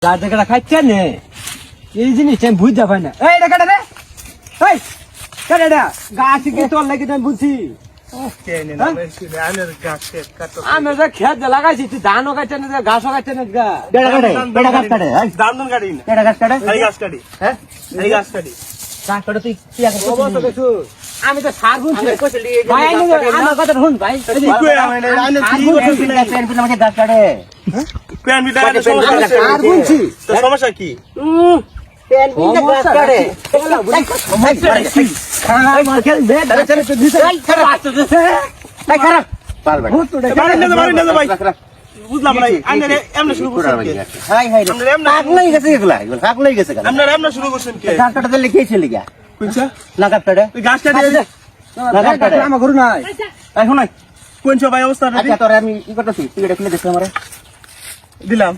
যা জায়গাটা খাইছে নে এই জিনিসটা আমি বুঝতে পারি না। এই কাটা রে, এই কাটা রে, গাছ কি তোর লাগি আমি বুঝছি। আমি যে খেত লাগাইছি তুই ধানও কাটছে না ঘাসও কাটছে না। আমি তো সার বুনছি আমার কথা শুন ভাই। সমস্যা কি? বুঝলাম না এমনি শুরু করছেন শুরু করছেন আমার ঘর নাই এখন কোন সবাই অবস্থা আমি কি করতেছি তুই এটা খুলে দেখছি আমার দিলাম।